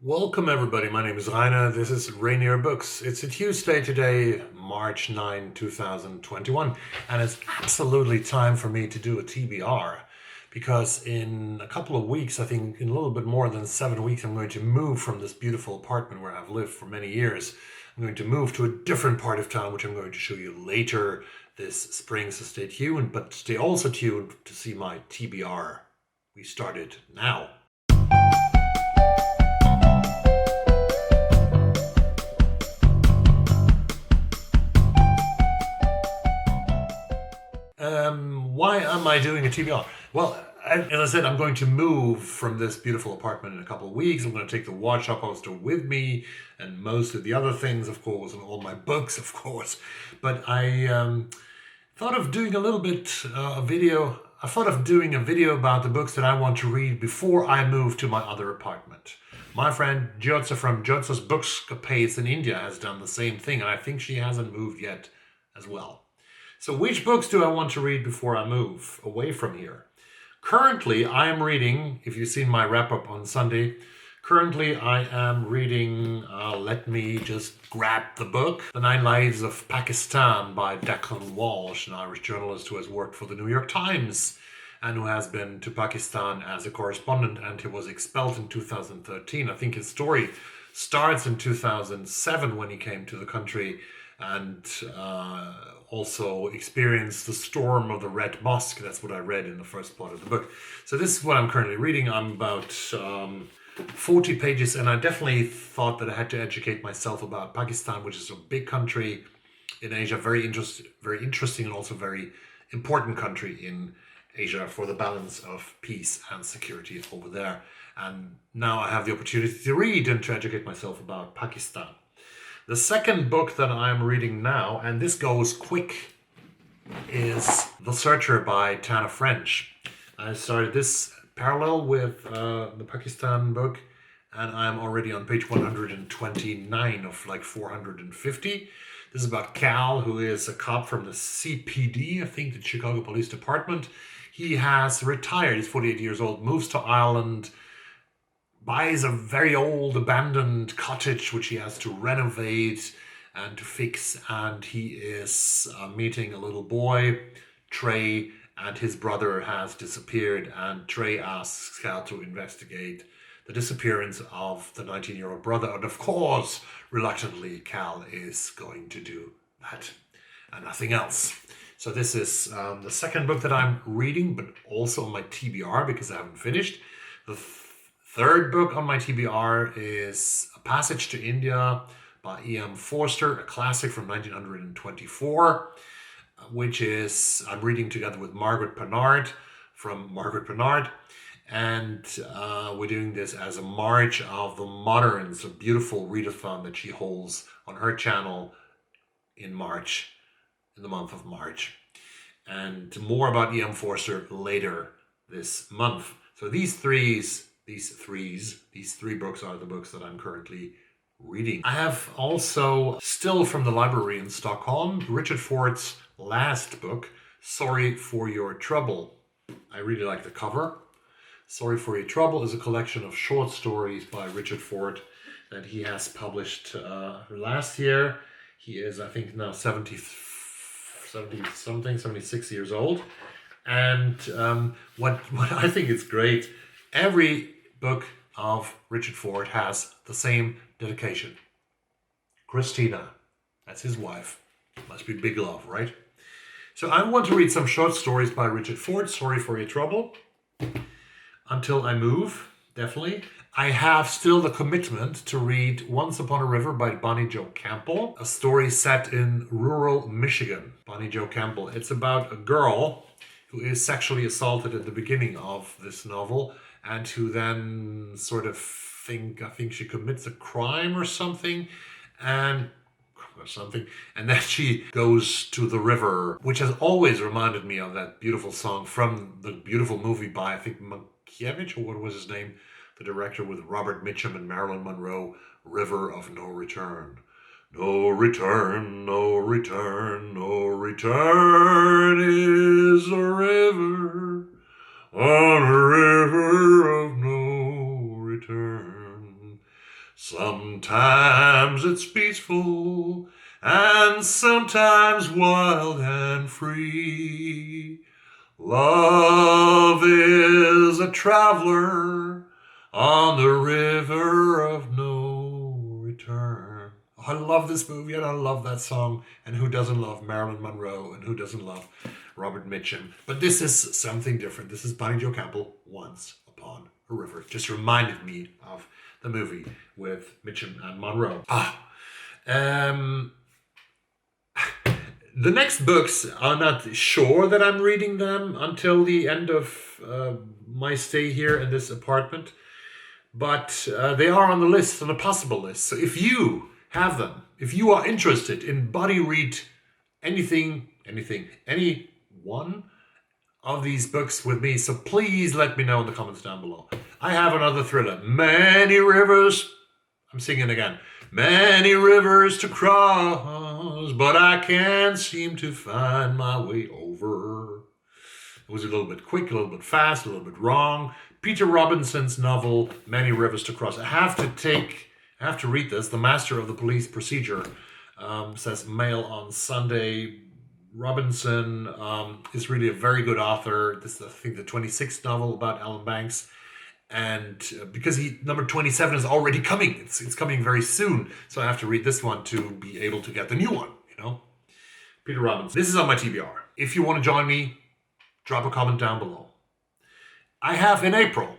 Welcome everybody, my name is Rainer, this is Rainierbooks. It's a Tuesday today, March 9, 2021, and it's absolutely time for me to do a TBR because in a couple of weeks, I think in a little bit more than 7 weeks, I'm going to move from this beautiful apartment where I've lived for many years. I'm going to move to a different part of town, which I'm going to show you later this spring, so stay tuned, but stay also tuned to see my TBR. We started now. Why am I doing a TBR? Well, as I said, I'm going to move from this beautiful apartment in a couple of weeks. I'm going to take the Watch-Up poster with me and most of the other things, of course, and all my books, of course. But I thought of doing a little bit a video. I thought of doing a video about the books that I want to read before I move to my other apartment. My friend Jyotsa from Jyotsa's Bookscapades in India has done the same thing, and I think she hasn't moved yet as well. So which books do I want to read before I move away from here? Currently, I am reading, if you've seen my wrap-up on Sunday, currently I am reading, let me just grab the book, The 9 Lives of Pakistan by Declan Walsh, an Irish journalist who has worked for the New York Times and who has been to Pakistan as a correspondent, and he was expelled in 2013. I think his story starts in 2007 when he came to the country and also experienced the storm of the Red Mosque. That's what I read in the first part of the book. So this is what I'm currently reading. I'm about 40 pages, and I definitely thought that I had to educate myself about Pakistan, which is a big country in Asia, very interesting and also very important country in Asia for the balance of peace and security over there. And now I have the opportunity to read and to educate myself about Pakistan. The second book that I'm reading now, and this goes quick, is The Searcher by Tana French. I started this parallel with the Pakistan book, and I'm already on page 129 of like 450. This is about Cal, who is a cop from the CPD, I think the Chicago Police Department. He has retired, he's 48 years old, moves to Ireland, buys a very old abandoned cottage which he has to renovate and to fix, and he is meeting a little boy, Trey, and his brother has disappeared, and Trey asks Cal to investigate the disappearance of the 19-year-old brother, and of course, reluctantly, Cal is going to do that and nothing else. So this is the second book that I'm reading, but also on my TBR because I haven't finished. The third book on my TBR is A Passage to India by E.M. Forster, a classic from 1924, which is I'm reading together with Margaret Pennard from Margaret Pennard, and we're doing this as a March of the Moderns, a beautiful readathon that she holds on her channel in March, in the month of March. And more about E.M. Forster later this month. So these three books are the books that I'm currently reading. I have also, still from the library in Stockholm, Richard Ford's last book, Sorry for Your Trouble. I really like the cover. Sorry for Your Trouble is a collection of short stories by Richard Ford that he has published last year. He is, I think, now 76 years old. And what I think is great, every book of Richard Ford has the same dedication. Christina, that's his wife. Must be big love, right? So I want to read some short stories by Richard Ford. Sorry for Your Trouble. Until I Move, definitely. I have still the commitment to read Once Upon a River by Bonnie Jo Campbell, a story set in rural Michigan. Bonnie Jo Campbell. It's about a girl who is sexually assaulted at the beginning of this novel, and who then sort of I think she commits a crime or something, and then she goes to the river, which has always reminded me of that beautiful song from the beautiful movie by, I think, Mankiewicz, or what was his name? The director, with Robert Mitchum and Marilyn Monroe, River of No Return. No return, no return, no return is a river, on a river of no return. Sometimes it's peaceful, and sometimes wild and free. Love is a traveler on the river of no return. I love this movie and I love that song. And who doesn't love Marilyn Monroe and who doesn't love Robert Mitchum? But this is something different. This is Bonnie Jo Campbell, Once Upon a River. It just reminded me of the movie with Mitchum and Monroe. The next books, I'm not sure that I'm reading them until the end of my stay here in this apartment. But they are on the list, on the possible list. So if you have them, if you are interested in body read any one of these books with me, so please let me know in the comments down below. I have another thriller, Many Rivers. I'm singing again. Many rivers to cross, but I can't seem to find my way over. It was a little bit quick, a little bit fast, a little bit wrong. Peter Robinson's novel, Many Rivers to Cross. I have to read this. The Master of the Police Procedure says Mail on Sunday. Robinson is really a very good author. This is, I think, the 26th novel about Alan Banks. And because number 27 is already coming, it's coming very soon. So I have to read this one to be able to get the new one, Peter Robinson. This is on my TBR. If you want to join me, drop a comment down below. I have in April,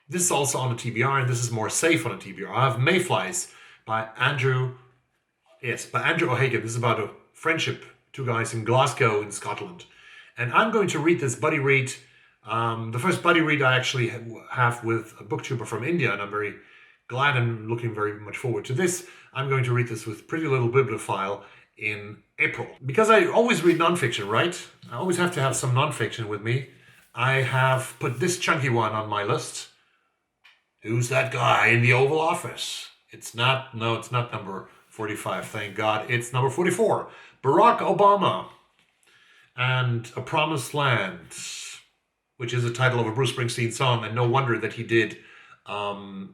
this is also on the TBR, and this is more safe on the TBR. I have Mayflies by Andrew O'Hagan. This is about a friendship, two guys in Glasgow in Scotland. And I'm going to read this buddy read. The first buddy read I actually have with a booktuber from India, and I'm very glad and looking very much forward to this. I'm going to read this with Pretty Little Bibliophile in April. Because I always read nonfiction, right? I always have to have some nonfiction with me. I have put this chunky one on my list. Who's that guy in the Oval Office? It's not number 45, thank God. It's number 44. Barack Obama and A Promised Land, which is the title of a Bruce Springsteen song, and no wonder that he did a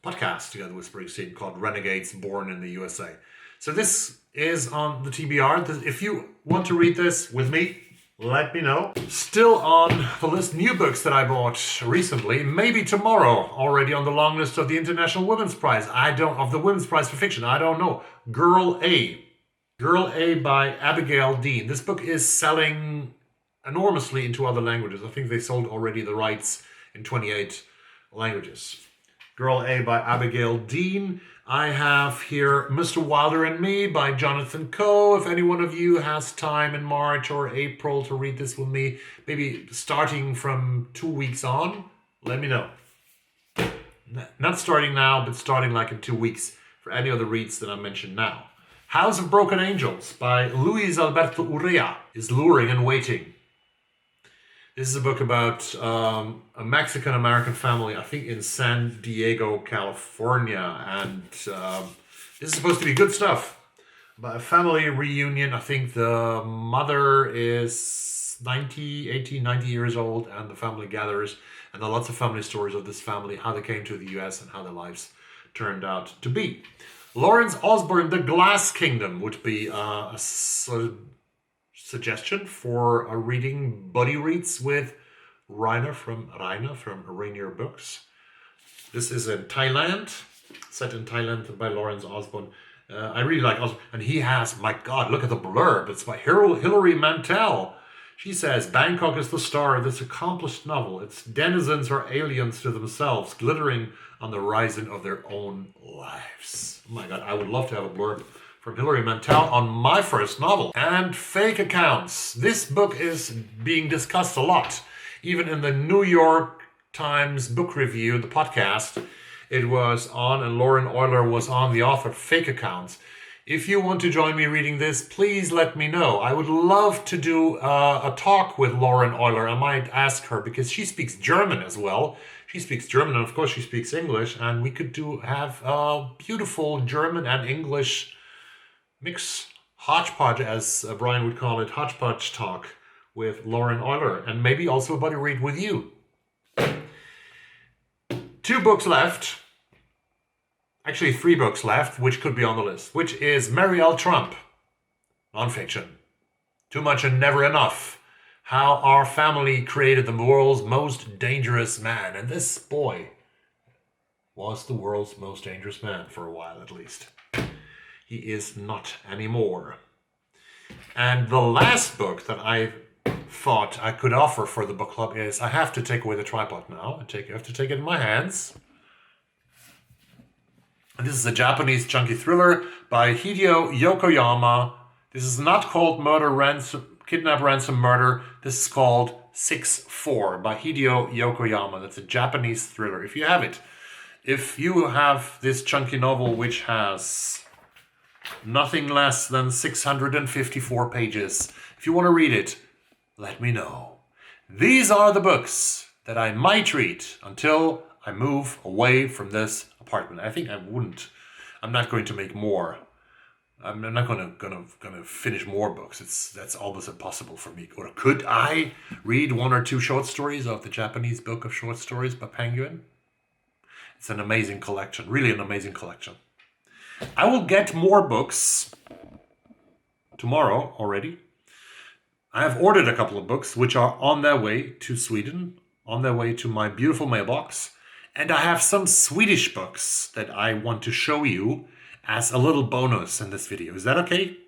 podcast together with Springsteen called Renegades Born in the USA. So this is on the TBR. If you want to read this with me, let me know. Still on the list, new books that I bought recently, maybe tomorrow, already on the long list of the International Women's Prize. Of the Women's Prize for Fiction, I don't know. Girl A by Abigail Dean. This book is selling enormously into other languages. I think they sold already the rights in 28 languages. Girl A by Abigail Dean. I have here Mr. Wilder and Me by Jonathan Coe. If any one of you has time in March or April to read this with me, maybe starting from 2 weeks on, let me know. Not starting now, but starting like in 2 weeks for any of the reads that I mentioned now. House of Broken Angels by Luis Alberto Urrea is luring and waiting. This is a book about a Mexican-American family, I think in San Diego, California. And this is supposed to be good stuff. About a family reunion. I think the mother is 90 years old, and the family gathers. And there are lots of family stories of this family, how they came to the US and how their lives turned out to be. Lawrence Osborne, The Glass Kingdom would be a suggestion for a reading buddy reads with Rainer from Rainierbooks. This is in Thailand, set in Thailand by Lawrence Osborne. I really like Osborne, and he has, my God, look at the blurb. It's by Hilary Mantel. She says, Bangkok is the star of this accomplished novel. Its denizens are aliens to themselves, glittering on the horizon of their own lives. Oh my God, I would love to have a blurb from Hilary Mantel on my first novel. And fake accounts. This book is being discussed a lot. Even in the New York Times book review, the podcast, it was on, and Lauren Oyler was on, the author of Fake Accounts. If you want to join me reading this, please let me know. I would love to do a talk with Lauren Oyler. I might ask her, because she speaks German as well. She speaks German, and of course she speaks English, and we could have a beautiful German and English mix, hodgepodge, as Brian would call it, hodgepodge talk with Lauren Oyler, and maybe also a buddy read with you. 2 books left. actually 3 books left, which could be on the list, which is Mary L. Trump, nonfiction. Too Much and Never Enough. How Our Family Created the World's Most Dangerous Man. And this boy was the world's most dangerous man for a while at least. He is not anymore. And the last book that I thought I could offer for the book club is, I have to take away the tripod now. I have to take it in my hands. And this is a Japanese chunky thriller by Hideo Yokoyama. This is not called Kidnap, Ransom, Murder. This is called 6-4 by Hideo Yokoyama. That's a Japanese thriller. If you have it, if you have this chunky novel which has nothing less than 654 pages, if you want to read it, let me know. These are the books that I might read until I move away from this apartment. I think I'm not going to make more. I'm not gonna finish more books. That's almost impossible for me. Or could I read 1 or 2 short stories of the Japanese book of short stories by Penguin? It's an amazing collection, really an amazing collection. I will get more books tomorrow already. I have ordered a couple of books which are on their way to Sweden, on their way to my beautiful mailbox. And I have some Swedish books that I want to show you as a little bonus in this video. Is that okay?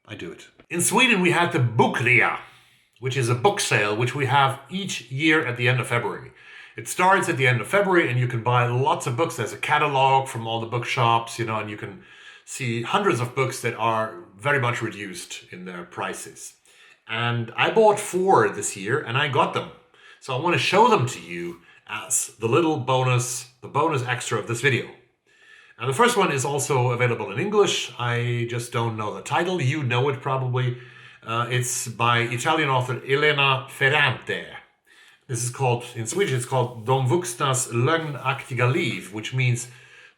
I do it. In Sweden we had the Urrea, which is a book sale which we have each year at the end of February. It starts at the end of February and you can buy lots of books. There's a catalog from all the bookshops, and you can see hundreds of books that are very much reduced in their prices. And I bought 4 this year and I got them. So I want to show them to you as the little bonus, the bonus extra of this video. And the first one is also available in English. I just don't know the title. You know it probably. It's by Italian author Elena Ferrante. This is called, in Swedish, it's called De vuxnas lögnaktiga liv, which means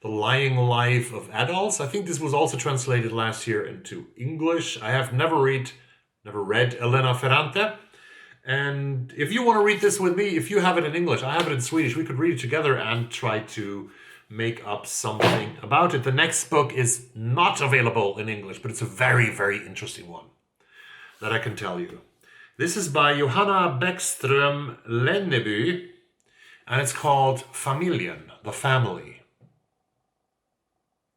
the lying life of adults. I think this was also translated last year into English. I have never read Elena Ferrante. And if you want to read this with me, if you have it in English, I have it in Swedish, we could read it together and try to make up something about it. The next book is not available in English, but it's a very, very interesting one that I can tell you. This is by Johanna Bäckström Lerneby, and it's called Familjen, the Family.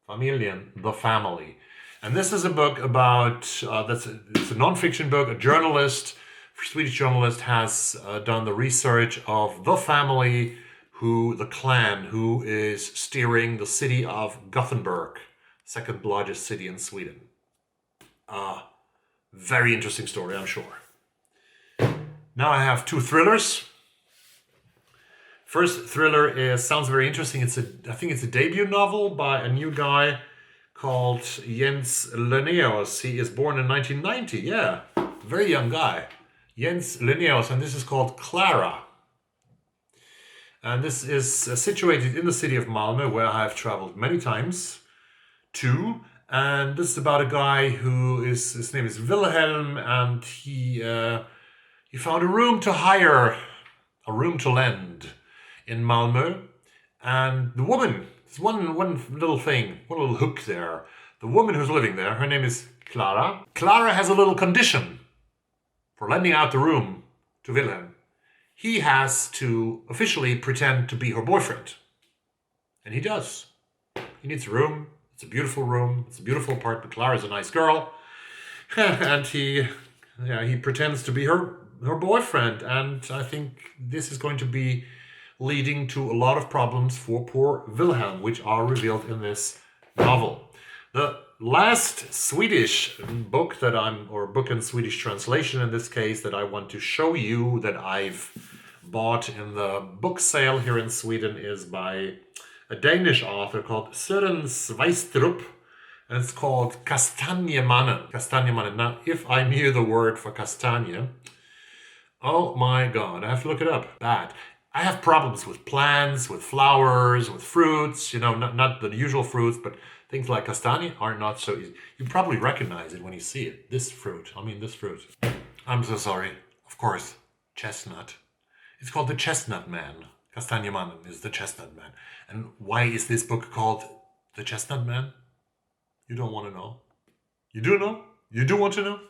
Familjen, the Family. And this is a book about, it's a non-fiction book. A Swedish journalist has done the research of the family, the clan who is steering the city of Gothenburg, second largest city in Sweden. Very interesting story, I'm sure. Now I have 2 thrillers. First thriller sounds very interesting. I think it's a debut novel by a new guy called Jens Lönnaeus. He is born in 1990. Yeah, very young guy. Jens Lönnaeus, and this is called Clara. And this is situated in the city of Malmö, where I have traveled many times to. And this is about a guy his name is Wilhelm, and he found a room to hire, a room to lend in Malmö. And the woman, there's one little thing, one little hook there. The woman who's living there, her name is Clara. Clara has a little condition for lending out the room to Wilhelm. He has to officially pretend to be her boyfriend. And he does. He needs a room. It's a beautiful room. It's a beautiful apartment. Clara's a nice girl. And he pretends to be her boyfriend. And I think this is going to be leading to a lot of problems for poor Wilhelm, which are revealed in this novel. The last Swedish book book in Swedish translation in this case, that I want to show you that I've bought in the book sale here in Sweden is by a Danish author called Sören Sveistrup, and it's called Kastanjemannen. Kastanjemannen. Now, if I knew the word for kastanje, oh my God, I have to look it up. Bad. I have problems with plants, with flowers, with fruits, not the usual fruits, but things like kastanje are not so easy. You probably recognize it when you see it. This fruit. I'm so sorry. Of course, chestnut. It's called The Chestnut Man. Kastanjemannen is The Chestnut Man. And why is this book called The Chestnut Man? You don't want to know. You do know? You do want to know?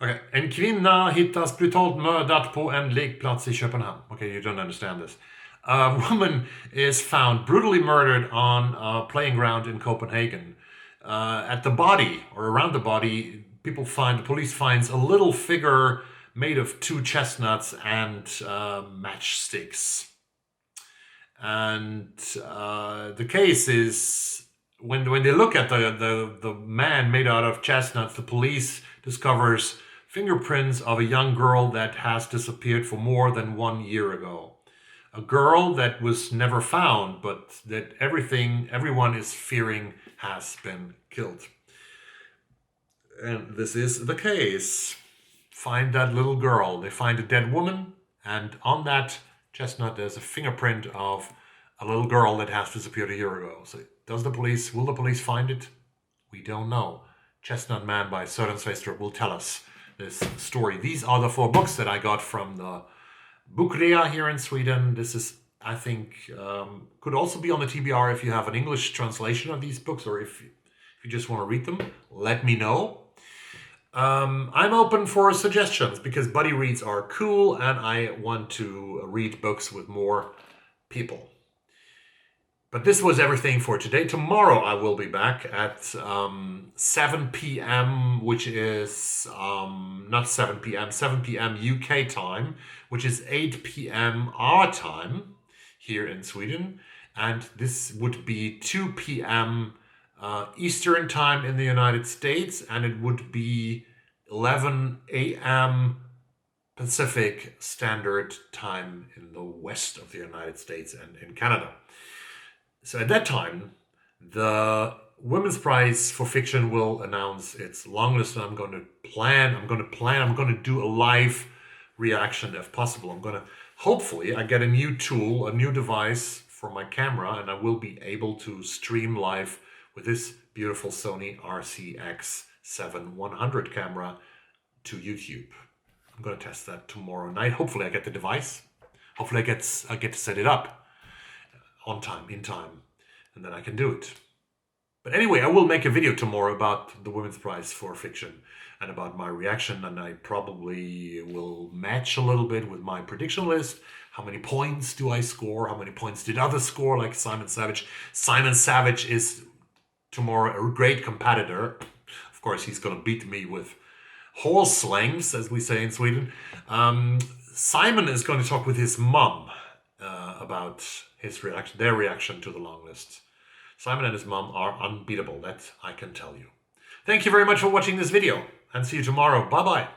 Okay. En kvinna hittas brutalt mördad på en lekplats I Köpenhamn. Okay, you don't understand this. A woman is found brutally murdered on a playing ground in Copenhagen. At the body, or around the body, the police finds a little figure made of 2 chestnuts and matchsticks. And the case is, when they look at the man made out of chestnuts, the police discovers fingerprints of a young girl that has disappeared for more than 1 year ago. A girl that was never found, but that everyone is fearing has been killed. And this is the case. Find that little girl. They find a dead woman, and on that chestnut there's a fingerprint of a little girl that has disappeared a year ago. So will the police find it? We don't know. Chestnut Man by Sören Sveistrup will tell us this story. These are the 4 books that I got from the Urrea here in Sweden. This is, I think, could also be on the TBR if you have an English translation of these books, or if you just want to read them, let me know. I'm open for suggestions because buddy reads are cool and I want to read books with more people. But this was everything for today. Tomorrow I will be back at 7 p.m., which is not 7 p.m., 7 p.m. UK time, which is 8 p.m. our time here in Sweden. And this would be 2 p.m. Eastern time in the United States, and it would be 11 a.m. Pacific Standard Time in the west of the United States and in Canada. So at that time, the Women's Prize for Fiction will announce its long list, and I'm going to do a live reaction if possible. Hopefully I get a new tool, a new device for my camera, and I will be able to stream live with this beautiful Sony RCX7 camera to YouTube. I'm going to test that tomorrow night. Hopefully I get the device. Hopefully I get to set it up in time, and then I can do it. But anyway, I will make a video tomorrow about the Women's Prize for Fiction and about my reaction, and I probably will match a little bit with my prediction list. How many points do I score? How many points did others score, like Simon Savage? Simon Savage is tomorrow a great competitor. Of course, he's going to beat me with horse slangs, as we say in Sweden. Simon is going to talk with his mum about their reaction to the long list. Simon and his mum are unbeatable, that I can tell you. Thank you very much for watching this video, and see you tomorrow. Bye-bye.